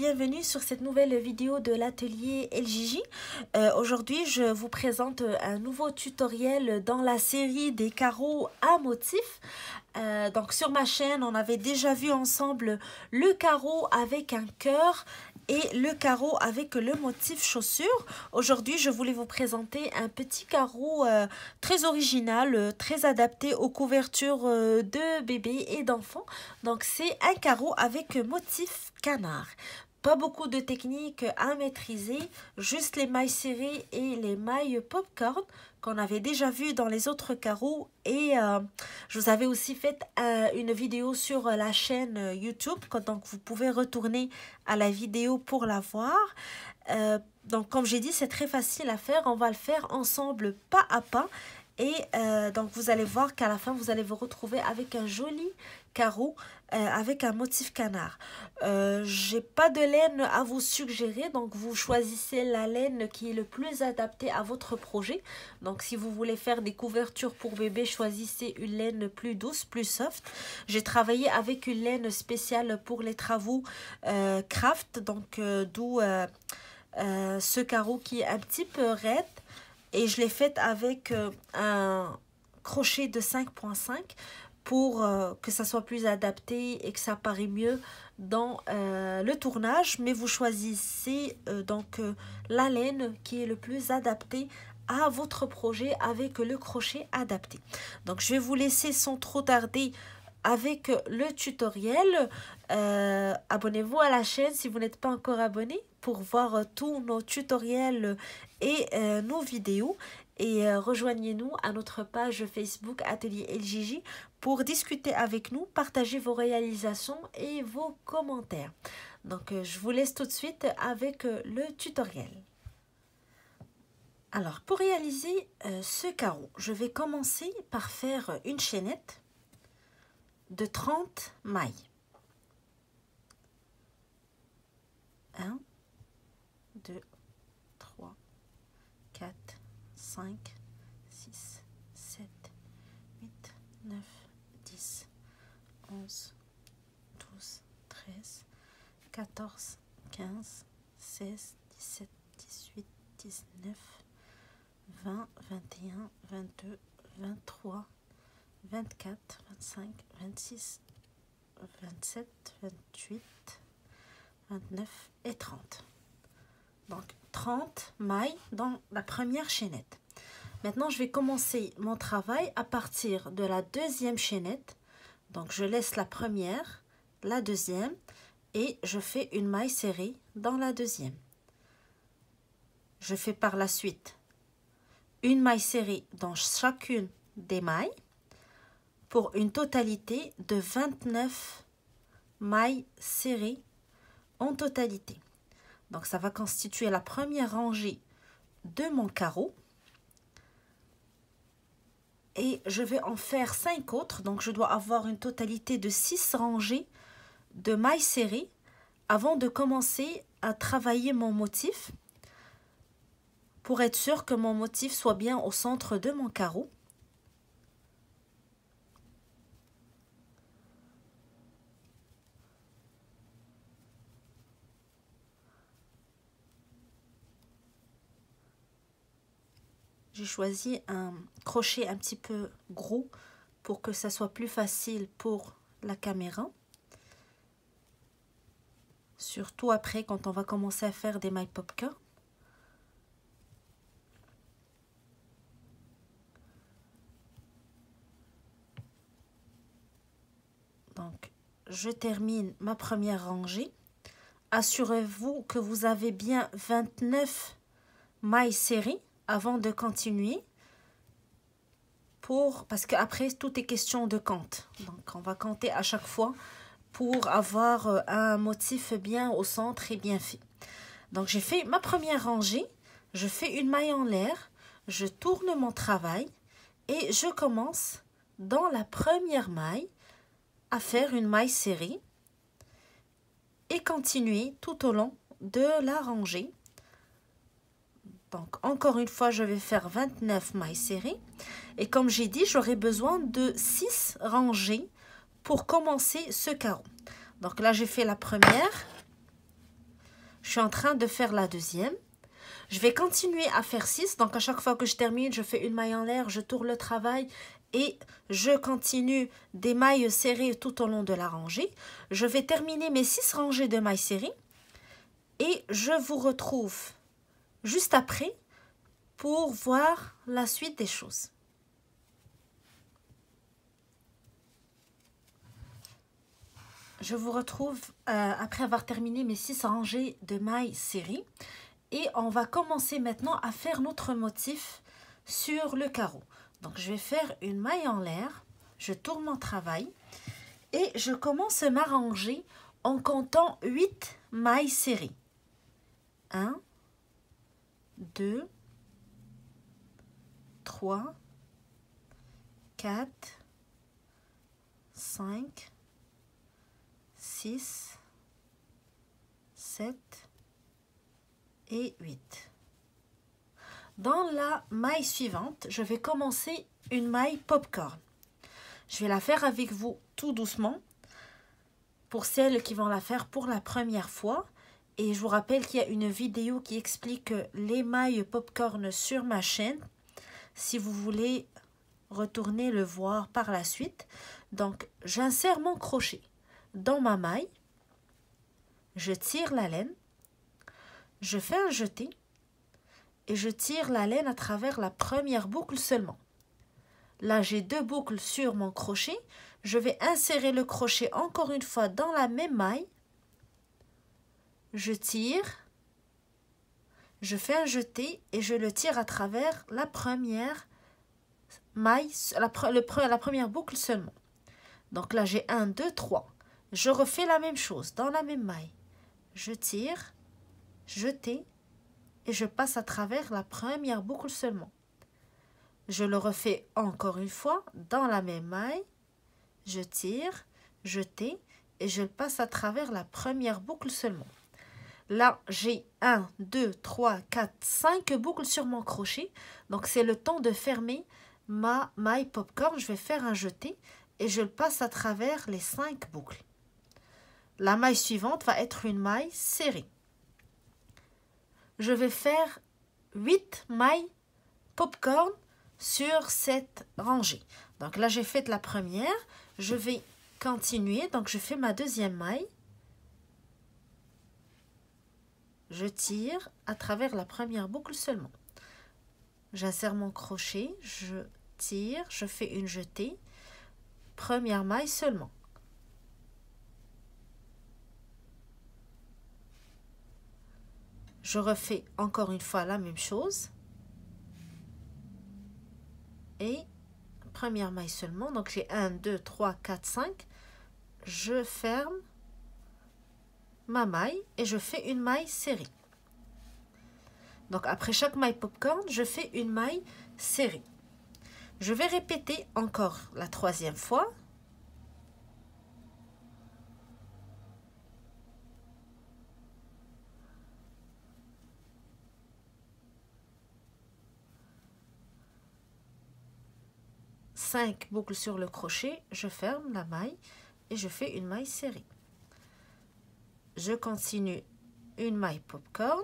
bienvenue sur cette nouvelle vidéo de l'atelier LJJ. Aujourd'hui, je vous présente un nouveau tutoriel dans la série des carreaux à motifs. Donc sur ma chaîne, on avait déjà vu ensemble le carreau avec un cœur et le carreau avec le motif chaussure. Aujourd'hui, je voulais vous présenter un petit carreau très original, très adapté aux couvertures de bébés et d'enfants. Donc c'est un carreau avec motif canard. Pas beaucoup de techniques à maîtriser, juste les mailles serrées et les mailles popcorn qu'on avait déjà vu dans les autres carreaux. Et je vous avais aussi fait une vidéo sur la chaîne YouTube, donc vous pouvez retourner à la vidéo pour la voir. Donc comme j'ai dit, c'est très facile à faire, on va le faire ensemble pas à pas. Et donc vous allez voir qu'à la fin vous allez vous retrouver avec un joli carreau avec un motif canard. J'ai pas de laine à vous suggérer, donc vous choisissez la laine qui est le plus adaptée à votre projet. Donc si vous voulez faire des couvertures pour bébé, choisissez une laine plus douce, plus soft. J'ai travaillé avec une laine spéciale pour les travaux craft, donc d'où ce carreau qui est un petit peu raide. Et je l'ai faite avec un crochet de 5,5 pour que ça soit plus adapté et que ça paraît mieux dans le tournage. Mais vous choisissez la laine qui est le plus adaptée à votre projet avec le crochet adapté. Donc je vais vous laisser sans trop tarder avec le tutoriel. Abonnez-vous à la chaîne si vous n'êtes pas encore abonné pour voir tous nos tutoriels et nos vidéos. Et rejoignez-nous à notre page Facebook Atelier LJJ pour discuter avec nous, partager vos réalisations et vos commentaires. Donc je vous laisse tout de suite avec le tutoriel. Alors pour réaliser ce carreau, je vais commencer par faire une chaînette de 30 mailles. 1, 2, 3, 4, 5, 6, 7, 8, 9, 10, 11, 12, 13, 14, 15, 16, 17, 18, 19, 20, 21, 22, 23, 24, 25, 26, 27, 28, 29 et 30. Donc 30 mailles dans la première chaînette. Maintenant, je vais commencer mon travail à partir de la deuxième chaînette. Donc je laisse la première, la deuxième et je fais une maille serrée dans la deuxième. Je fais par la suite une maille serrée dans chacune des mailles, pour une totalité de 29 mailles serrées en totalité. Donc ça va constituer la première rangée de mon carreau. Et je vais en faire 5 autres. Donc je dois avoir une totalité de 6 rangées de mailles serrées avant de commencer à travailler mon motif, pour être sûr que mon motif soit bien au centre de mon carreau. J'ai choisi un crochet un petit peu gros pour que ça soit plus facile pour la caméra. Surtout après quand on va commencer à faire des mailles popcorn. Donc, je termine ma première rangée. Assurez-vous que vous avez bien 29 mailles serrées avant de continuer, parce qu'après tout est question de compte. Donc on va compter à chaque fois pour avoir un motif bien au centre et bien fait. Donc j'ai fait ma première rangée, je fais une maille en l'air, je tourne mon travail et je commence dans la première maille à faire une maille serrée et continuer tout au long de la rangée. Donc, encore une fois, je vais faire 29 mailles serrées. Et comme j'ai dit, j'aurai besoin de 6 rangées pour commencer ce carreau. Donc là, j'ai fait la première. Je suis en train de faire la deuxième. Je vais continuer à faire 6. Donc, à chaque fois que je termine, je fais une maille en l'air, je tourne le travail et je continue des mailles serrées tout au long de la rangée. Je vais terminer mes 6 rangées de mailles serrées et je vous retrouve juste après pour voir la suite des choses. Je vous retrouve après avoir terminé mes 6 rangées de mailles serrées et on va commencer maintenant à faire notre motif sur le carreau. Donc je vais faire une maille en l'air, je tourne mon travail et je commence ma rangée en comptant 8 mailles serrées. 1, 2, 3, 4, 5, 6, 7 et 8. Dans la maille suivante, je vais commencer une maille popcorn. Je vais la faire avec vous tout doucement pour celles qui vont la faire pour la première fois. Et je vous rappelle qu'il y a une vidéo qui explique les mailles popcorn sur ma chaîne si vous voulez retourner le voir par la suite. Donc, j'insère mon crochet dans ma maille, je tire la laine, je fais un jeté et je tire la laine à travers la première boucle seulement. Là, j'ai 2 boucles sur mon crochet. Je vais insérer le crochet encore une fois dans la même maille. Je tire, je fais un jeté et je le tire à travers la première maille, la première boucle seulement. Donc là, j'ai 1, 2, 3. Je refais la même chose dans la même maille. Je tire, jeté et je passe à travers la première boucle seulement. Je le refais encore une fois dans la même maille. Je tire, jeté et je passe à travers la première boucle seulement. Là, j'ai 1, 2, 3, 4, 5 boucles sur mon crochet. Donc, c'est le temps de fermer ma maille popcorn. Je vais faire un jeté et je le passe à travers les 5 boucles. La maille suivante va être une maille serrée. Je vais faire 8 mailles popcorn sur cette rangée. Donc là, j'ai fait la première. Je vais continuer. Donc, je fais ma deuxième maille. Je tire à travers la première boucle seulement. J'insère mon crochet, je tire, je fais une jetée. Première maille seulement. Je refais encore une fois la même chose. Et première maille seulement. Donc j'ai 1, 2, 3, 4, 5. Je ferme ma maille et je fais une maille serrée. Donc après chaque maille popcorn, je fais une maille serrée. Je vais répéter encore la troisième fois. Cinq boucles sur le crochet, je ferme la maille et je fais une maille serrée. Je continue une maille popcorn.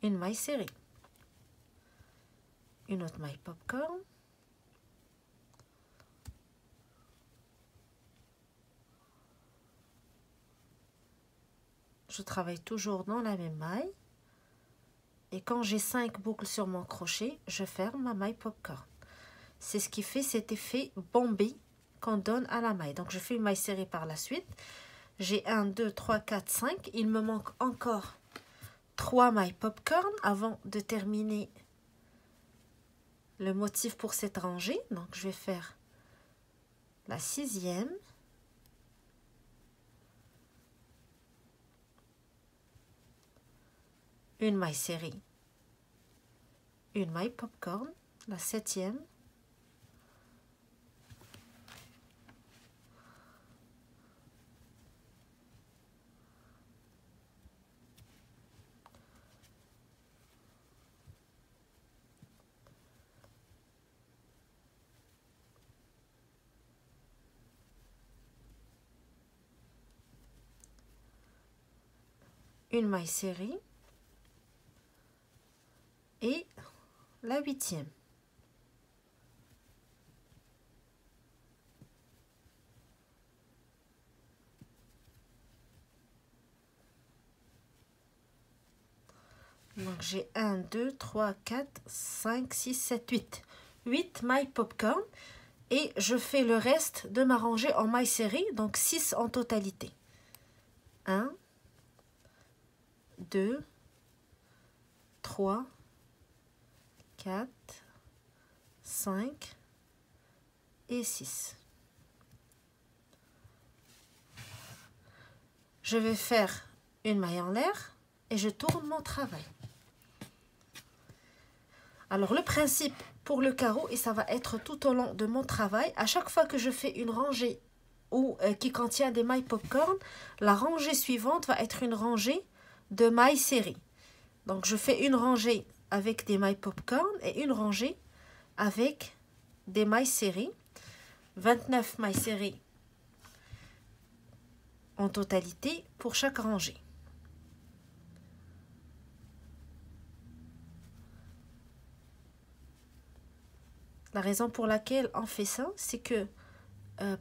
Une maille serrée. Une autre maille popcorn. Je travaille toujours dans la même maille. Et quand j'ai 5 boucles sur mon crochet, je ferme ma maille popcorn. C'est ce qui fait cet effet bombé qu'on donne à la maille. Donc je fais une maille serrée par la suite. J'ai 1, 2, 3, 4, 5. Il me manque encore 3 mailles popcorn avant de terminer le motif pour cette rangée. Donc je vais faire la 6e. Une maille serrée, une maille popcorn, la 7e, une maille serrée et la 8e. Donc j'ai 1, 2, 3, 4, 5, 6, 7, 8. 8 mailles popcorn. Et je fais le reste de ma rangée en mailles serrées, donc 6 en totalité. 1, 2, 3, 4, 5 et 6. Je vais faire une maille en l'air et je tourne mon travail. Alors le principe pour le carreau, et ça va être tout au long de mon travail, à chaque fois que je fais une rangée qui contient des mailles popcorn, la rangée suivante va être une rangée de mailles serrées. Donc je fais une rangée avec des mailles popcorn et une rangée avec des mailles serrées. 29 mailles serrées en totalité pour chaque rangée. La raison pour laquelle on fait ça, c'est que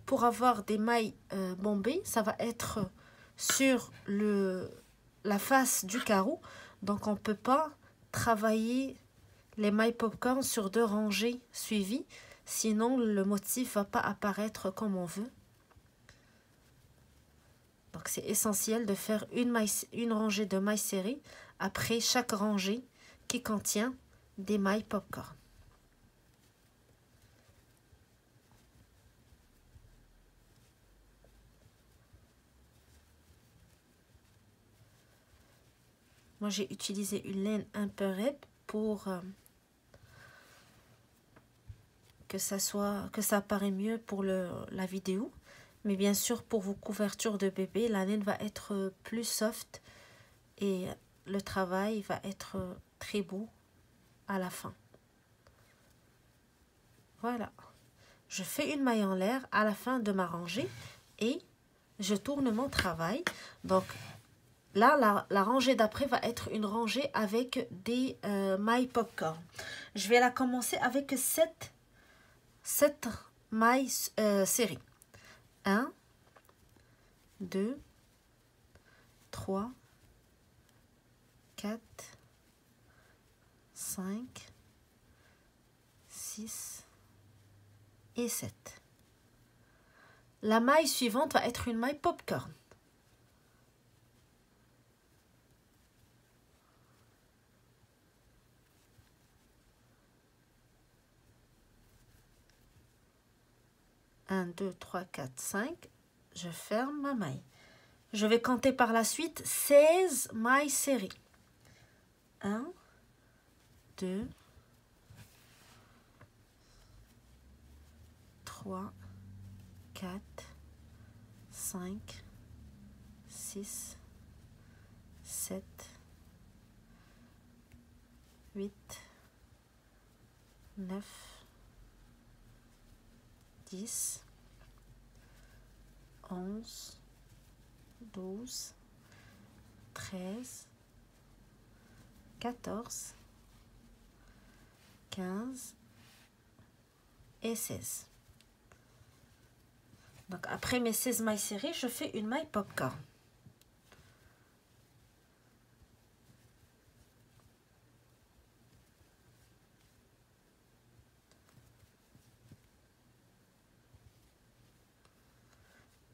pour avoir des mailles bombées, ça va être sur la face du carreau. Donc on ne peut pas travailler les mailles popcorn sur 2 rangées suivies. Sinon le motif ne va pas apparaître comme on veut. Donc c'est essentiel de faire une rangée de mailles serrées après chaque rangée qui contient des mailles popcorn. Moi, j'ai utilisé une laine un peu raide pour que ça apparaît mieux pour la vidéo. Mais bien sûr, pour vos couvertures de bébé, la laine va être plus soft et le travail va être très beau à la fin. Voilà. Je fais une maille en l'air à la fin de ma rangée et je tourne mon travail. Donc, là, la rangée d'après va être une rangée avec des mailles popcorn. Je vais la commencer avec 7 mailles serrées. 1, 2, 3, 4, 5, 6 et 7. La maille suivante va être une maille popcorn. Un, 2, 3, 4, 5. Je ferme ma maille. Je vais compter par la suite 16 mailles serrées. 1, 2, 3, 4, 5, 6, 7, 8, 9, 10, 11, 12, 13, 14, 15 et 16. Donc après mes 16 mailles serrées, je fais une maille popcorn.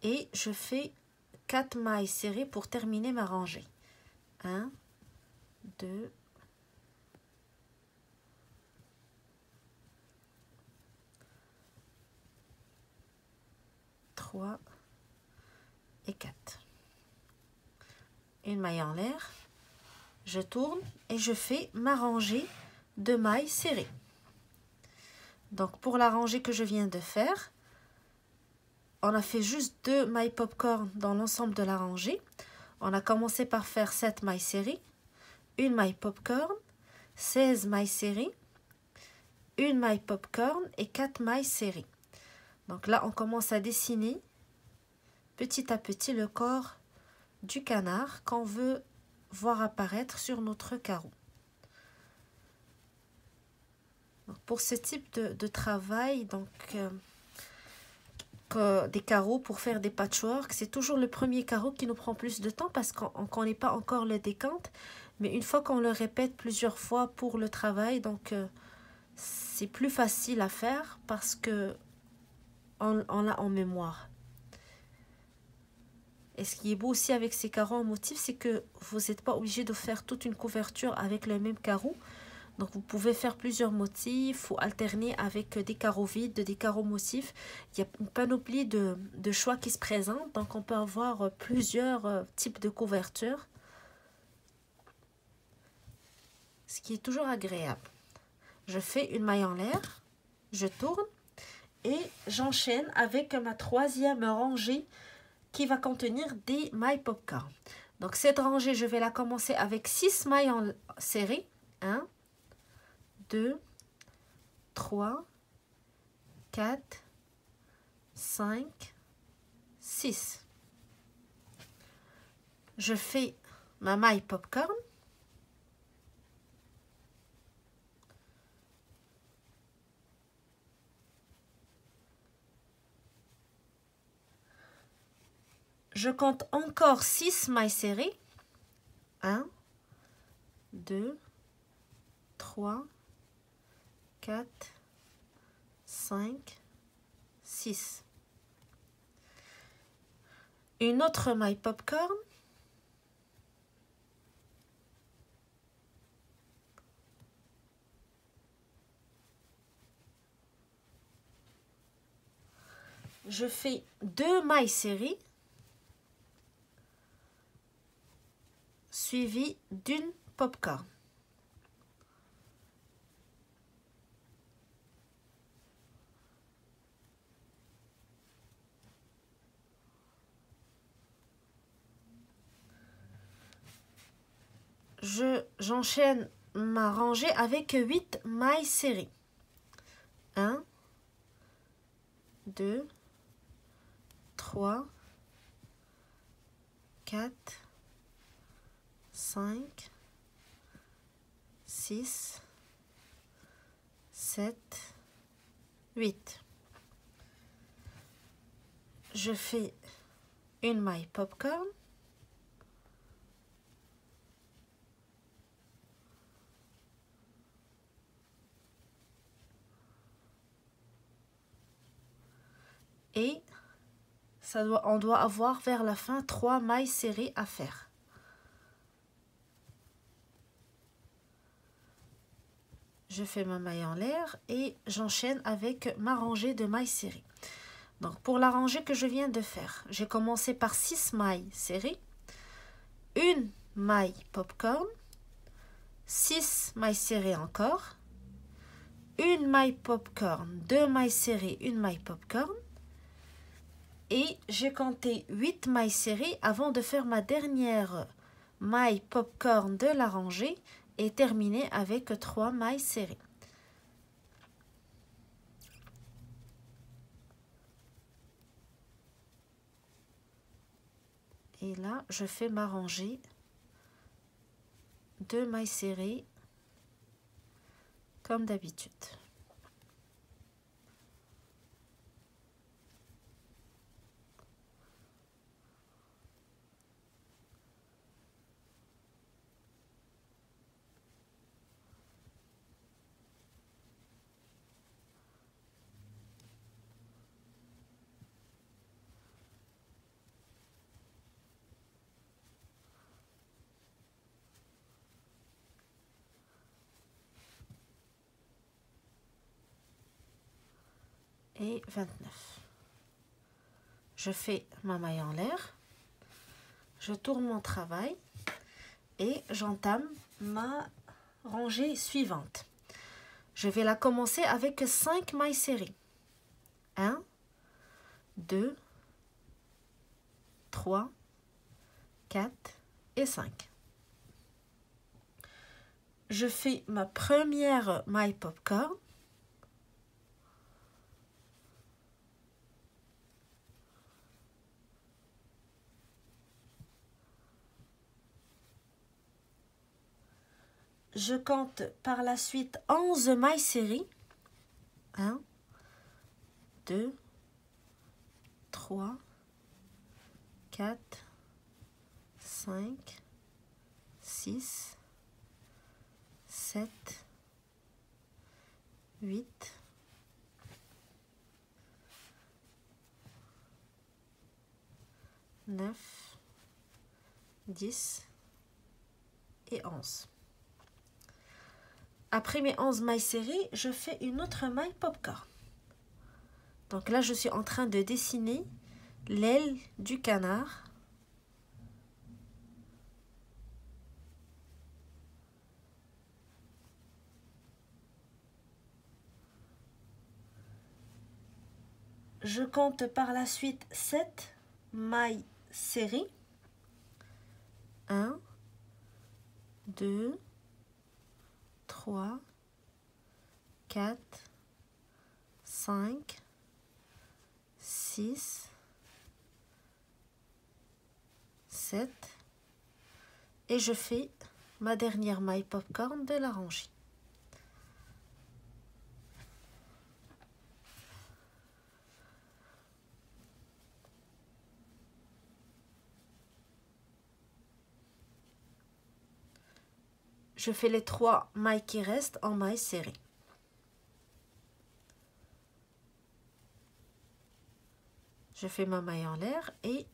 Et je fais 4 mailles serrées pour terminer ma rangée. 1, 2, 3 et 4. Une maille en l'air. Je tourne et je fais ma rangée de mailles serrées. Donc pour la rangée que je viens de faire, on a fait juste 2 mailles popcorn dans l'ensemble de la rangée. On a commencé par faire 7 mailles serrées, une maille popcorn, 16 mailles serrées, une maille popcorn et 4 mailles serrées. Donc là, on commence à dessiner petit à petit le corps du canard qu'on veut voir apparaître sur notre carreau. Donc, pour ce type de travail, donc des carreaux pour faire des patchwork, c'est toujours le premier carreau qui nous prend plus de temps parce qu'on ne connaît pas encore le décompte, mais une fois qu'on le répète plusieurs fois pour le travail, donc c'est plus facile à faire parce que on l'a en mémoire. Et ce qui est beau aussi avec ces carreaux en motif, c'est que vous n'êtes pas obligé de faire toute une couverture avec le même carreau. Donc vous pouvez faire plusieurs motifs ou alterner avec des carreaux vides, des carreaux motifs. Il y a une panoplie de choix qui se présentent. Donc on peut avoir plusieurs types de couvertures. Ce qui est toujours agréable. Je fais une maille en l'air, je tourne et j'enchaîne avec ma troisième rangée qui va contenir des mailles popcorn. Donc cette rangée, je vais la commencer avec 6 mailles en série. 1, 2, 3, 4, 5, 6. Je fais ma maille popcorn. Je compte encore 6 mailles serrées. 1, 2, 3, 4, 5, 6. Une autre maille popcorn. Je fais 2 mailles serrées suivies d'une popcorn. J'enchaîne ma rangée avec 8 mailles serrées. 1, 2, 3, 4, 5, 6, 7, 8. Je fais une maille popcorn. Et on doit avoir vers la fin 3 mailles serrées à faire. Je fais ma maille en l'air et j'enchaîne avec ma rangée de mailles serrées. Donc pour la rangée que je viens de faire, j'ai commencé par 6 mailles serrées, une maille popcorn, 6 mailles serrées encore, une maille popcorn, 2 mailles serrées, une maille popcorn. Et j'ai compté 8 mailles serrées avant de faire ma dernière maille popcorn de la rangée et terminer avec 3 mailles serrées. Et là, je fais ma rangée de mailles serrées comme d'habitude. Et 29. Je fais ma maille en l'air, je tourne mon travail et j'entame ma rangée suivante. Je vais la commencer avec 5 mailles serrées. 1, 2, 3, 4 et 5. Je fais ma première maille popcorn. je compte par la suite 11 mailles série. 1, 2, 3, 4, 5, 6, 7, 8, 9, 10 et 11. Après mes 11 mailles serrées, je fais une autre maille popcorn. Donc là, je suis en train de dessiner l'aile du canard. Je compte par la suite 7 mailles serrées. 1, 2, 3, 4, 5, 6, 7 et je fais ma dernière maille popcorn de la rangée. Je fais les 3 mailles qui restent en mailles serrées. Je fais ma maille en l'air et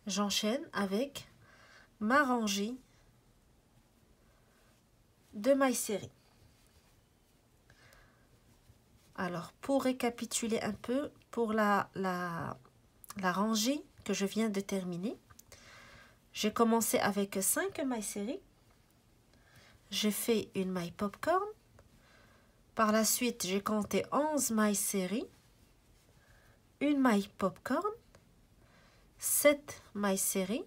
j'enchaîne avec ma rangée de mailles serrées. Alors, pour récapituler un peu, pour la rangée que je viens de terminer, j'ai commencé avec 5 mailles serrées. J'ai fait une maille popcorn. Par la suite, j'ai compté 11 mailles serrées, une maille popcorn, 7 mailles serrées,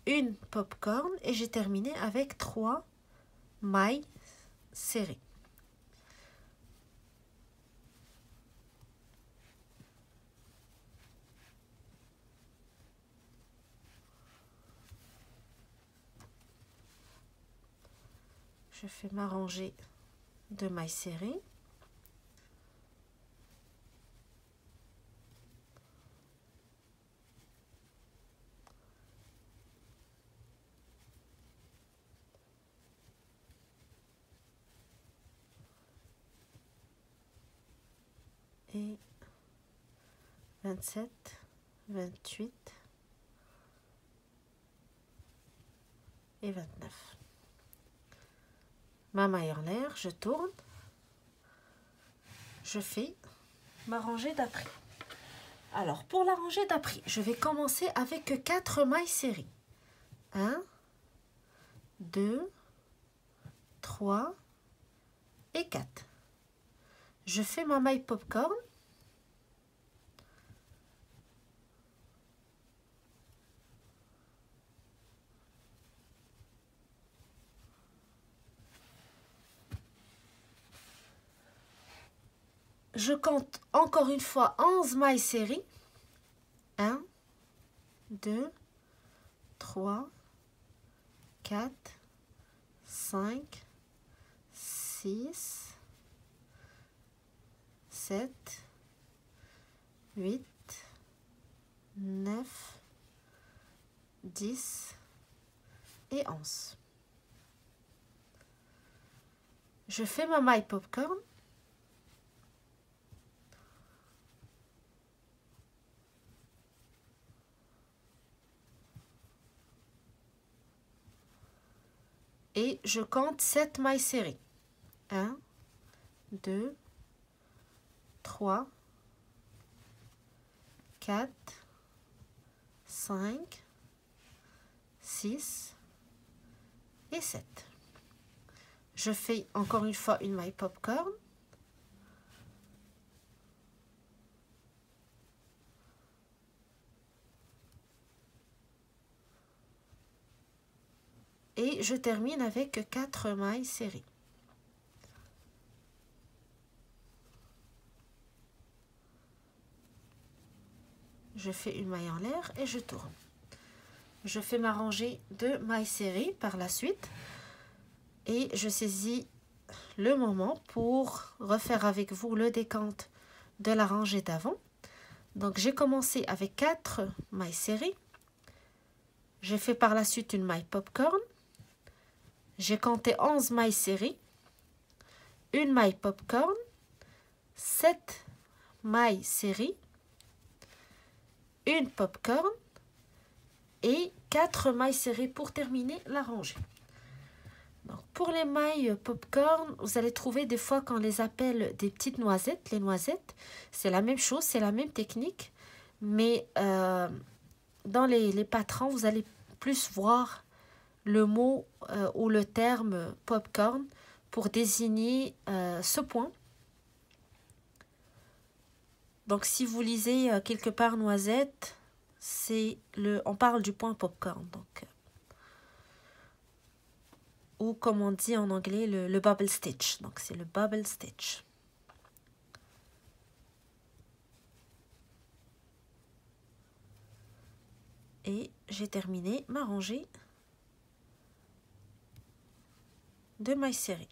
une popcorn et j'ai terminé avec 3 mailles serrées. Je fais ma rangée de mailles serrées. Et 27, 28 et 29. Ma maille en l'air, je tourne, je fais ma rangée d'après. Alors, pour la rangée d'après, je vais commencer avec 4 mailles serrées. 1, 2, 3 et 4. Je fais ma maille popcorn. Je compte encore une fois 11 mailles serrées. 1, 2, 3, 4, 5, 6, 7, 8, 9, 10 et 11. Je fais ma maille popcorn. Et je compte 7 mailles serrées. 1, 2, 3, 4, 5, 6 et 7. Je fais encore une fois une maille popcorn. Et je termine avec 4 mailles serrées. Je fais une maille en l'air et je tourne. Je fais ma rangée de mailles serrées par la suite. Et je saisis le moment pour refaire avec vous le décompte de la rangée d'avant. Donc j'ai commencé avec 4 mailles serrées. J'ai fait par la suite une maille popcorn. J'ai compté 11 mailles serrées, une maille popcorn, 7 mailles serrées, une popcorn et 4 mailles serrées pour terminer la rangée. Donc, pour les mailles popcorn, vous allez trouver des fois qu'on les appelle des petites noisettes. Les noisettes, c'est la même chose, c'est la même technique, mais dans les patrons, vous allez plus voir le mot ou le terme popcorn pour désigner ce point. Donc, si vous lisez quelque part noisette, on parle du point popcorn. Donc, ou comme on dit en anglais, le bubble stitch. Donc, c'est le bubble stitch. Et j'ai terminé ma rangée de mailles serrées.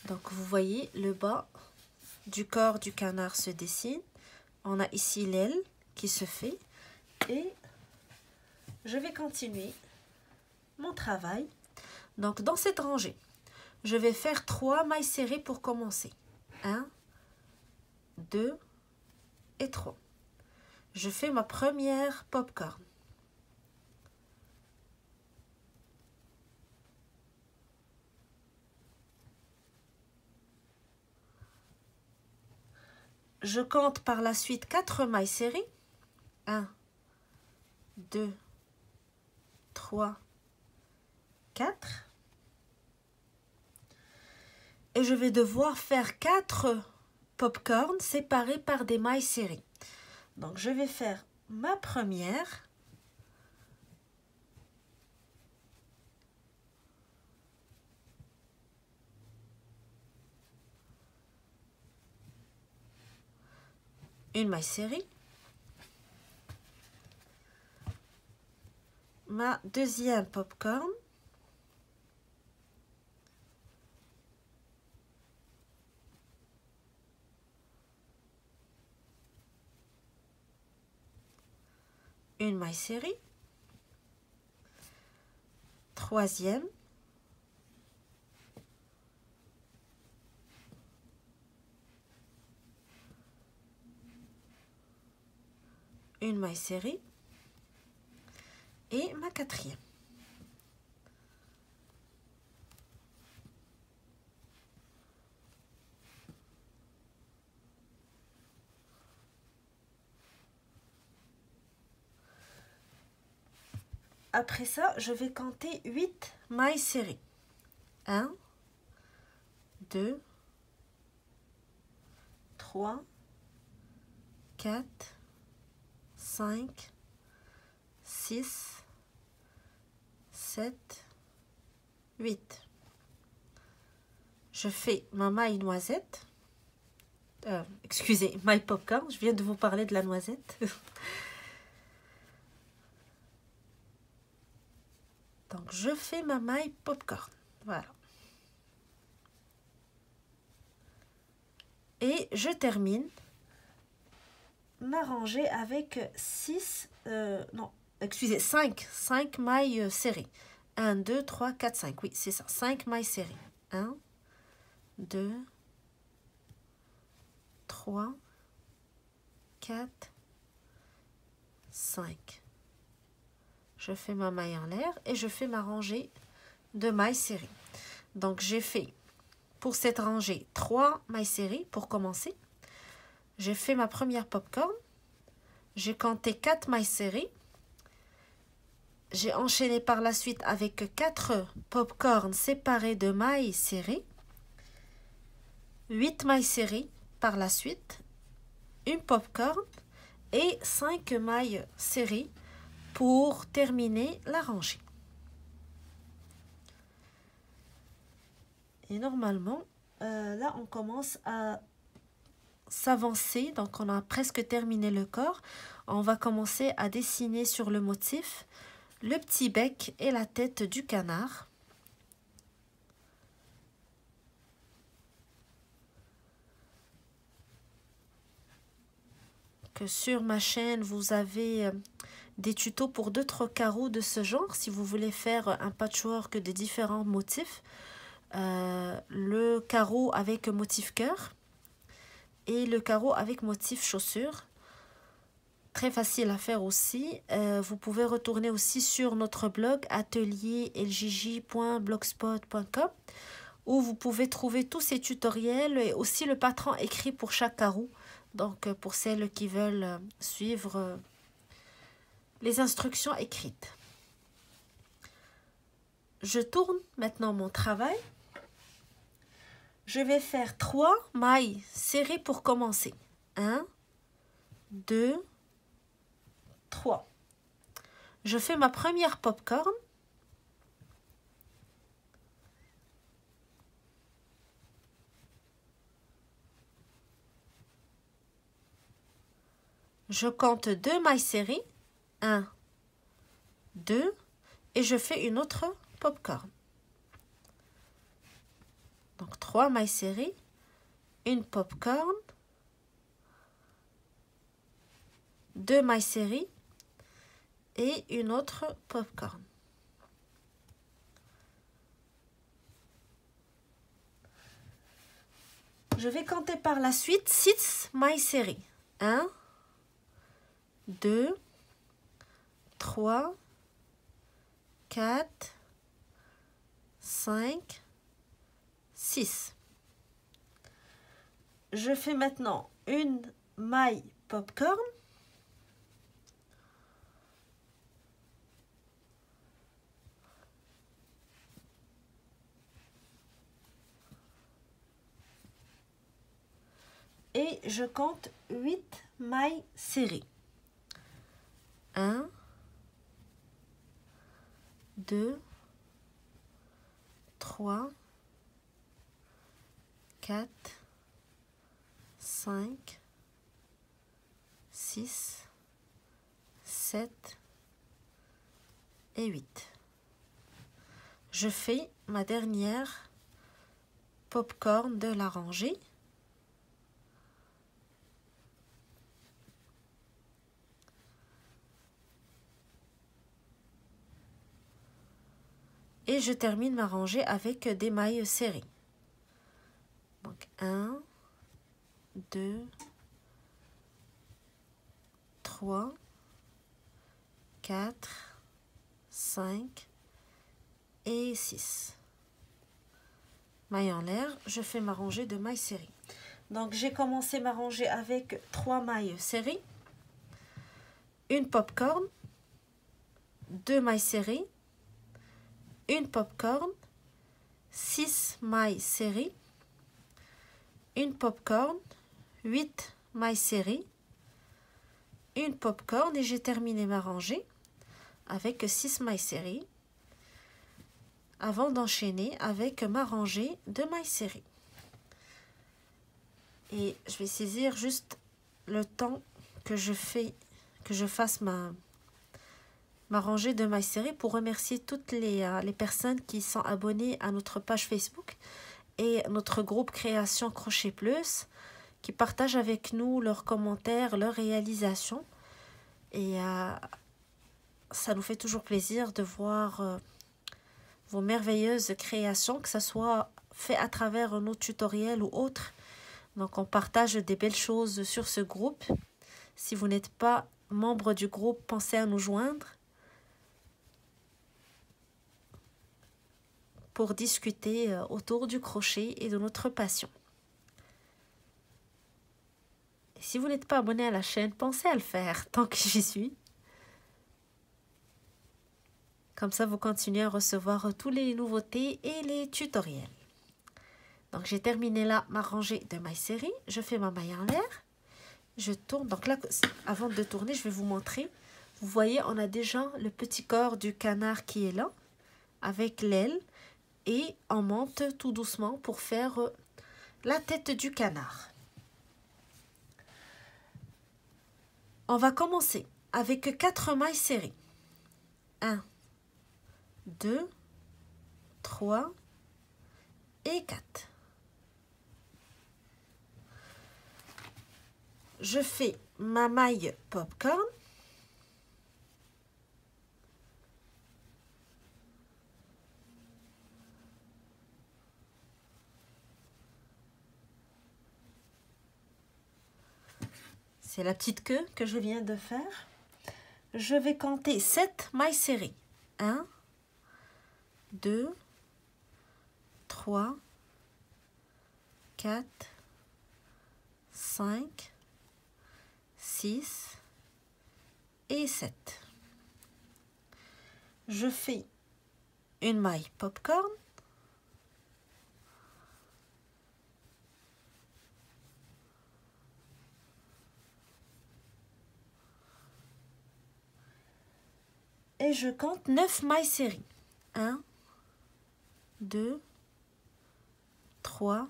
Donc, vous voyez, le bas du corps du canard se dessine. On a ici l'aile qui se fait. Et je vais continuer mon travail. Donc, dans cette rangée, je vais faire 3 mailles serrées pour commencer. 1, 2 et 3. Je fais ma première popcorn. Je compte par la suite 4 mailles serrées. 1, 2, 3, 4. Et je vais devoir faire 4 popcorn séparés par des mailles serrées. Donc, je vais faire ma première. Une maille serrée. Ma deuxième popcorn. Une maille serrée. Troisième. Une maille serrée. Et ma quatrième. Après ça, je vais compter 8 mailles serrées. 1, 2, 3, 4, 5, 6, 7, 8. Je fais ma maille noisette. Excusez, maille popcorn. Je viens de vous parler de la noisette. Donc, je fais ma maille popcorn. Voilà. Et je termine ma rangée avec 5 mailles serrées. 1, 2, 3, 4, 5. Oui, c'est ça. 5 mailles serrées. 1, 2, 3, 4, 5. Je fais ma maille en l'air et je fais ma rangée de mailles serrées. Donc, j'ai fait pour cette rangée 3 mailles serrées pour commencer. J'ai fait ma première popcorn. J'ai compté 4 mailles serrées. J'ai enchaîné par la suite avec 4 popcorn séparés de mailles serrées. 8 mailles serrées par la suite. Une popcorn et 5 mailles serrées pour terminer la rangée. Et normalement, là, on commence à s'avancer. Donc, on a presque terminé le corps. On va commencer à dessiner sur le motif le petit bec et la tête du canard. sur ma chaîne, vous avez des tutos pour d'autres carreaux de ce genre. Si vous voulez faire un patchwork de différents motifs. Le carreau avec motif cœur et le carreau avec motif chaussure. Très facile à faire aussi. Vous pouvez retourner aussi sur notre blog atelierljj.blogspot.com où vous pouvez trouver tous ces tutoriels et aussi le patron écrit pour chaque carreau. Donc pour celles qui veulent suivre les instructions écrites. Je tourne maintenant mon travail. Je vais faire 3 mailles serrées pour commencer. 1, 2, 3. Je fais ma première popcorn. Je compte 2 mailles serrées. 1, 2 et je fais une autre popcorn. Donc 3 mailles serrées, une popcorn, 2 mailles serrées et une autre popcorn. Je vais compter par la suite 6 mailles serrées. 1, 2, 3, 4, 5, 6. Je fais maintenant une maille popcorn. Et je compte 8 mailles serrées. 1, 2, 3, 4, 5, 6, 7 et 8. Je fais ma dernière popcorn de la rangée. Et je termine ma rangée avec des mailles serrées. Donc 1, 2, 3, 4, 5 et 6. Maille en l'air, je fais ma rangée de mailles serrées. Donc j'ai commencé ma rangée avec 3 mailles serrées, une popcorn, 2 mailles serrées, une popcorn, 6 mailles serrées, une popcorn, 8 mailles serrées, une popcorn et j'ai terminé ma rangée avec 6 mailles serrées avant d'enchaîner avec ma rangée de mailles serrées. Et je vais saisir juste le temps que je fasse ma rangée de mailles serrées pour remercier toutes les personnes qui sont abonnées à notre page Facebook et notre groupe Création Crochet Plus, qui partagent avec nous leurs commentaires, leurs réalisations. Et ça nous fait toujours plaisir de voir vos merveilleuses créations, que ce soit fait à travers nos tutoriels ou autres. Donc on partage des belles choses sur ce groupe. Si vous n'êtes pas membre du groupe, pensez à nous joindre pour discuter autour du crochet et de notre passion. Et si vous n'êtes pas abonné à la chaîne, pensez à le faire tant que j'y suis. Comme ça, vous continuez à recevoir tous les nouveautés et les tutoriels. Donc, j'ai terminé là ma rangée de mailles serrées. Je fais ma maille en l'air. Je tourne. Donc là, avant de tourner, je vais vous montrer. Vous voyez, on a déjà le petit corps du canard qui est là, avec l'aile. Et on monte tout doucement pour faire la tête du canard. On va commencer avec 4 mailles serrées. 1, 2, 3 et 4. je fais ma maille popcorn. C'est la petite queue que je viens de faire. Je vais compter 7 mailles serrées. 1, 2, 3, 4, 5, 6 et 7. Je fais une maille popcorn. Et je compte 9 mailles serrées. 1, 2, 3,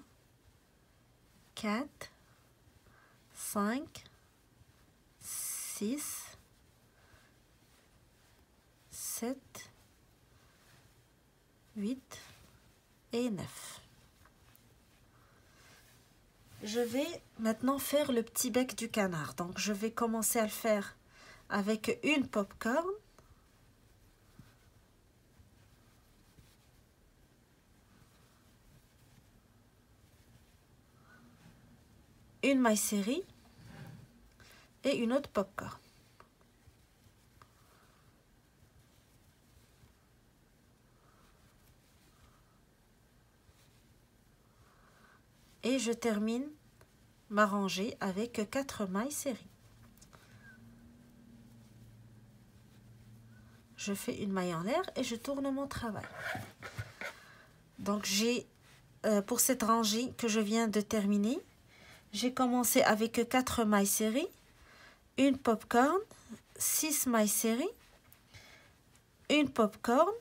4, 5, 6, 7, 8 et 9. Je vais maintenant faire le petit bec du canard. Donc, je vais commencer à le faire avec une popcorn. Une maille serrée et une autre popcorn. Et je termine ma rangée avec 4 mailles serrées. Je fais une maille en l'air et je tourne mon travail. Donc j'ai, pour cette rangée que je viens de terminer, j'ai commencé avec 4 mailles serrées, une popcorn, 6 mailles serrées, une popcorn,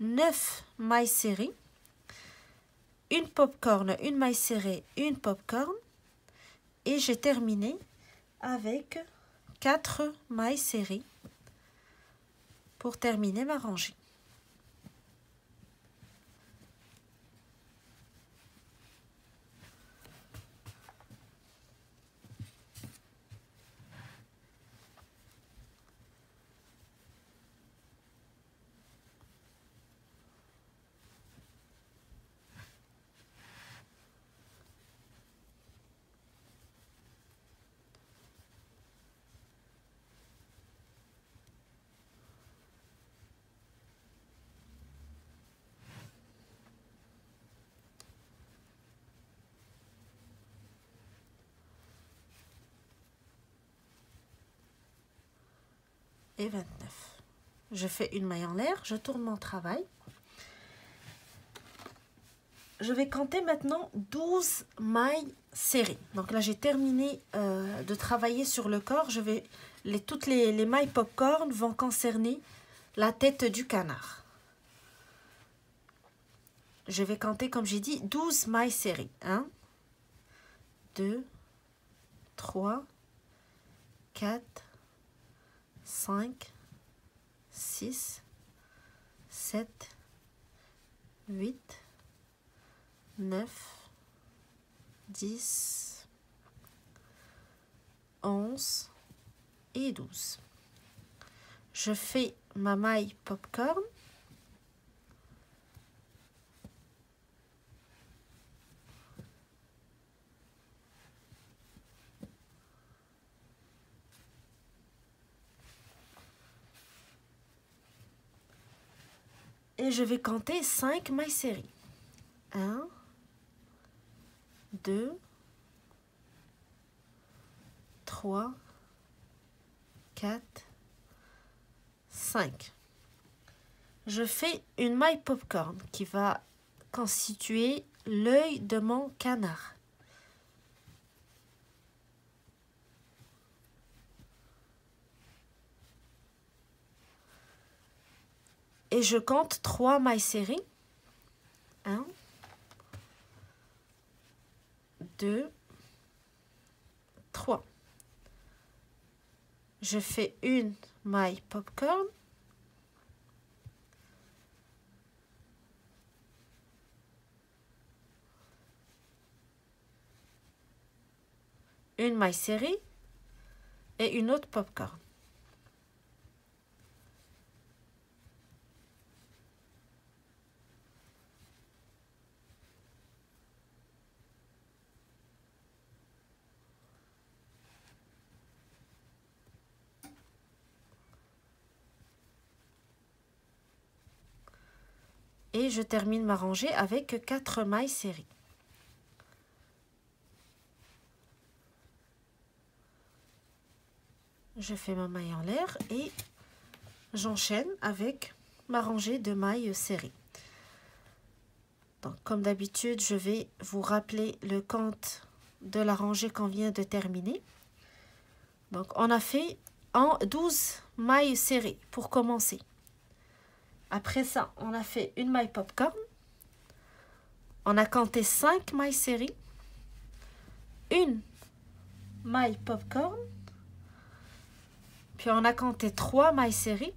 9 mailles serrées, une popcorn, une maille serrée, une popcorn, et j'ai terminé avec 4 mailles serrées pour terminer ma rangée. Et 29. Je fais une maille en l'air, je tourne mon travail. Je vais compter maintenant 12 mailles serrées. Donc là, j'ai terminé de travailler sur le corps. Toutes les mailles popcorn vont concerner la tête du canard. Je vais compter, comme j'ai dit, 12 mailles serrées. 1, 2, 3, 4, 5, 6, 7, 8, 9, 10, 11 et 12. Je fais ma maille popcorn. Et je vais compter 5 mailles serrées. 1, 2, 3, 4, 5. Je fais une maille popcorn qui va constituer l'œil de mon canard. Et je compte 3 mailles serrées. 1, 2, 3. Je fais une maille popcorn. une maille serrée et une autre popcorn. Et je termine ma rangée avec 4 mailles serrées. Je fais ma maille en l'air et j'enchaîne avec ma rangée de mailles serrées. Donc, comme d'habitude, je vais vous rappeler le compte de la rangée qu'on vient de terminer. Donc, on a fait 12 mailles serrées pour commencer. Après ça, on a fait une maille popcorn. On a compté 5 mailles serrées. Une maille popcorn. Puis on a compté 3 mailles serrées.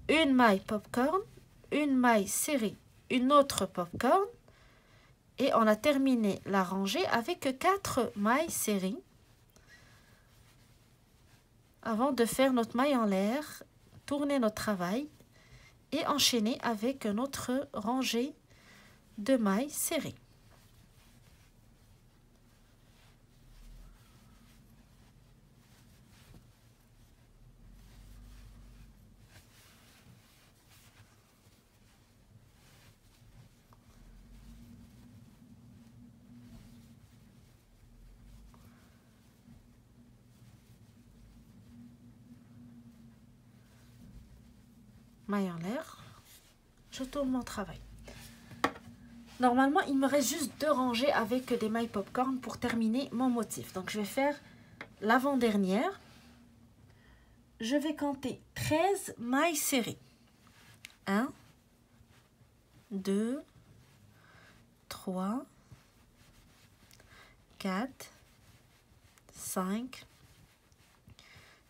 Une maille popcorn. Une maille serrée. Une autre popcorn. Et on a terminé la rangée avec 4 mailles serrées. Avant de faire notre maille en l'air, tourner notre travail et enchaîner avec notre rangée de mailles serrées. Maille en l'air, je tourne mon travail. Normalement, il me reste juste 2 rangées avec des mailles popcorn pour terminer mon motif. Donc, je vais faire l'avant-dernière. Je vais compter 13 mailles serrées. 1, 2, 3, 4, 5,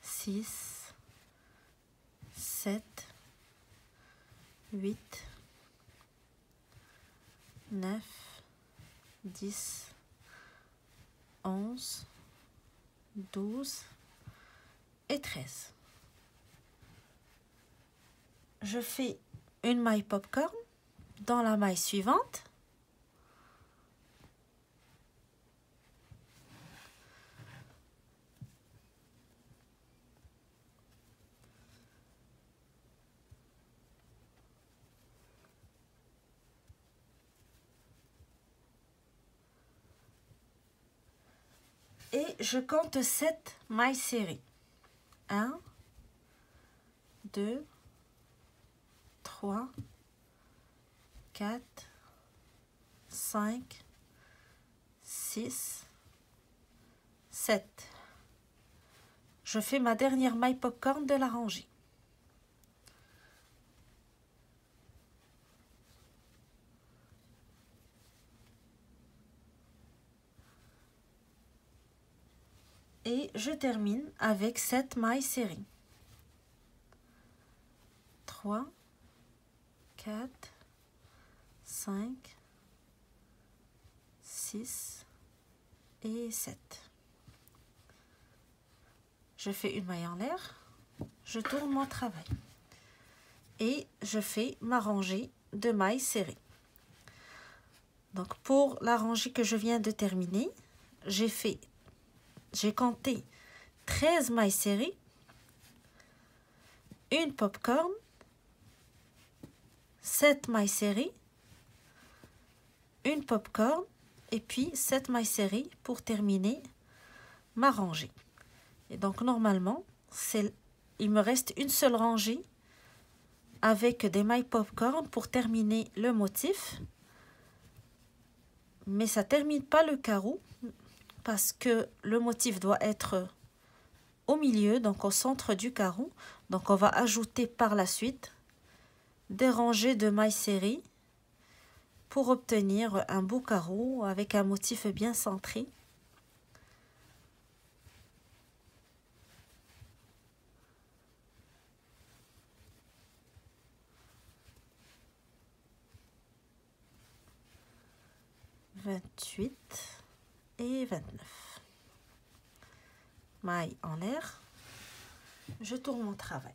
6, 7, 8, 9, 10, 11, 12 et 13. Je fais une maille popcorn dans la maille suivante. Et je compte 7 mailles serrées. 1, 2, 3, 4, 5, 6, 7. Je fais ma dernière maille popcorn de la rangée. Et je termine avec 7 mailles serrées. 3, 4, 5, 6 et 7. Je fais une maille en l'air, je tourne mon travail et je fais ma rangée de mailles serrées. Donc pour la rangée que je viens de terminer, j'ai compté 13 mailles serrées, une popcorn, 7 mailles serrées, une popcorn et puis 7 mailles serrées pour terminer ma rangée. Et donc normalement, il me reste une seule rangée avec des mailles popcorn pour terminer le motif. Mais ça ne termine pas le carreau parce que le motif doit être au milieu, donc au centre du carreau. Donc on va ajouter par la suite des rangées de mailles serrées pour obtenir un beau carreau avec un motif bien centré. « 28, et 29. Maille en l'air. Je tourne mon travail.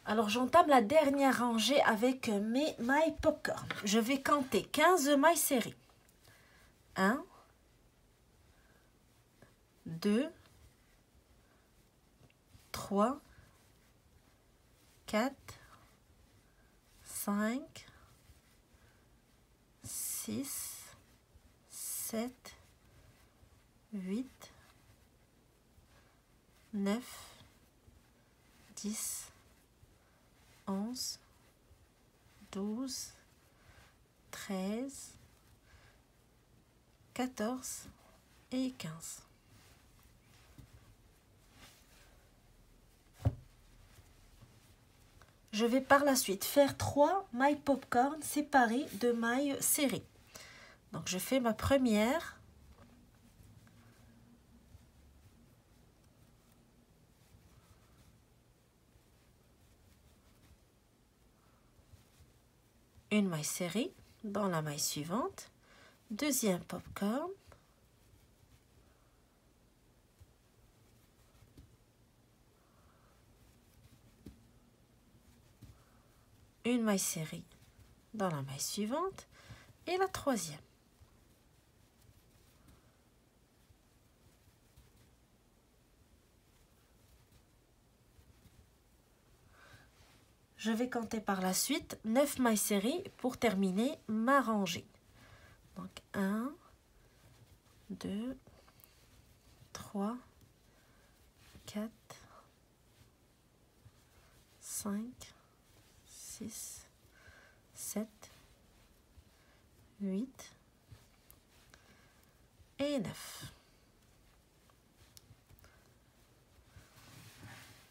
Alors, j'entame la dernière rangée avec mes mailles popcorn. Je vais compter 15 mailles serrées. 1, 2, 3, 4, 5, 6, 7, 8, 9, 10, 11, 12, 13, 14 et 15. Je vais par la suite faire 3 mailles popcorn séparées de mailles serrées. Donc, je fais ma première. Une maille serrée dans la maille suivante. Deuxième popcorn. Une maille serrée dans la maille suivante et la troisième. Je vais compter par la suite 9 mailles serrées pour terminer ma rangée. Donc 1, 2, 3, 4, 5, 6, 7, 8 et 9.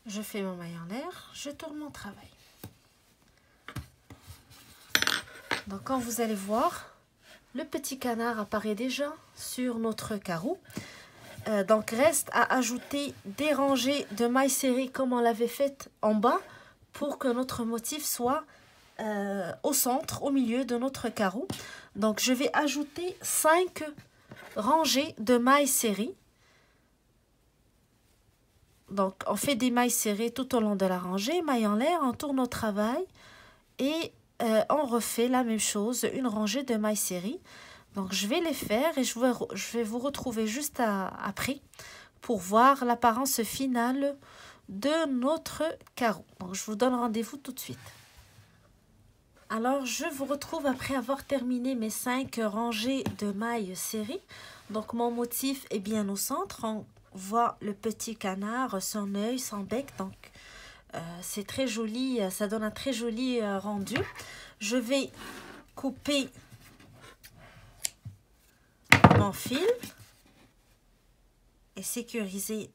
Je fais mon maille en l'air, je tourne mon travail. Donc, quand vous allez voir, le petit canard apparaît déjà sur notre carreau. Donc, reste à ajouter des rangées de mailles serrées comme on l'avait fait en bas pour que notre motif soit au centre, au milieu de notre carreau. Donc, je vais ajouter 5 rangées de mailles serrées. Donc, on fait des mailles serrées tout au long de la rangée, maille en l'air, on tourne au travail et on refait la même chose, une rangée de mailles serrées. Donc, je vais les faire et je vais vous retrouver juste après pour voir l'apparence finale de notre carreau. Donc, je vous donne rendez-vous tout de suite. Alors, je vous retrouve après avoir terminé mes 5 rangées de mailles serrées. Donc, mon motif est bien au centre. On voit le petit canard, son œil, son bec. Donc, c'est très joli, ça donne un très joli rendu. Je vais couper mon fil et sécuriser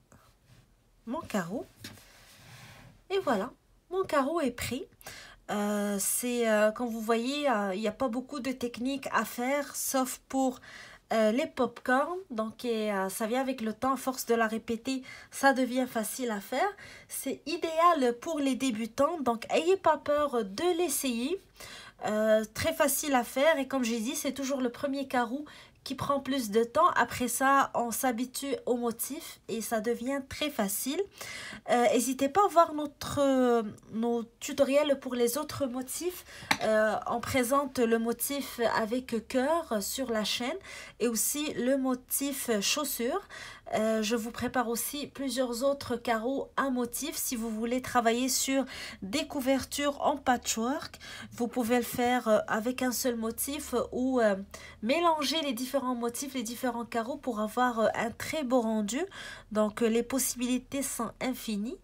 mon carreau. Et voilà, mon carreau est prêt. Comme vous voyez, il n'y a pas beaucoup de techniques à faire, sauf pour les popcorn. Donc, ça vient avec le temps, à force de la répéter, ça devient facile à faire. C'est idéal pour les débutants, donc ayez pas peur de l'essayer. Très facile à faire et comme j'ai dit, c'est toujours le premier carreau qui prend plus de temps. Après ça, on s'habitue au motif et ça devient très facile. N'hésitez pas à voir nos tutoriels pour les autres motifs. On présente le motif avec cœur sur la chaîne et aussi le motif chaussure. Je vous prépare aussi plusieurs autres carreaux à motif. Si vous voulez travailler sur des couvertures en patchwork, vous pouvez le faire avec un seul motif ou mélanger les différents motifs, les différents carreaux pour avoir un très beau rendu. Donc, les possibilités sont infinies.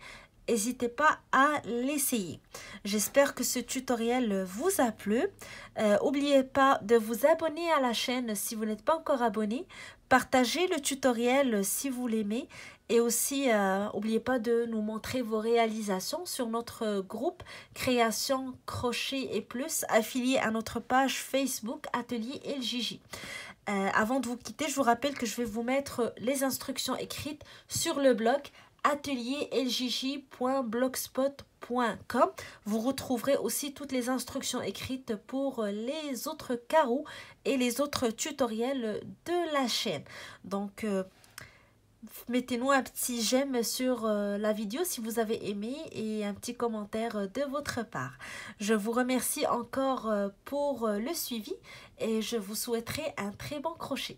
N'hésitez pas à l'essayer. J'espère que ce tutoriel vous a plu. N'oubliez pas de vous abonner à la chaîne si vous n'êtes pas encore abonné. Partagez le tutoriel si vous l'aimez. Et aussi, n'oubliez pas de nous montrer vos réalisations sur notre groupe Création Crochet et Plus affilié à notre page Facebook Atelier LJJ. Avant de vous quitter, je vous rappelle que je vais vous mettre les instructions écrites sur le blog atelierljj.blogspot.com. Vous retrouverez aussi toutes les instructions écrites pour les autres carreaux et les autres tutoriels de la chaîne. Donc, mettez-nous un petit j'aime sur la vidéo si vous avez aimé et un petit commentaire de votre part. Je vous remercie encore pour le suivi et je vous souhaiterai un très bon crochet.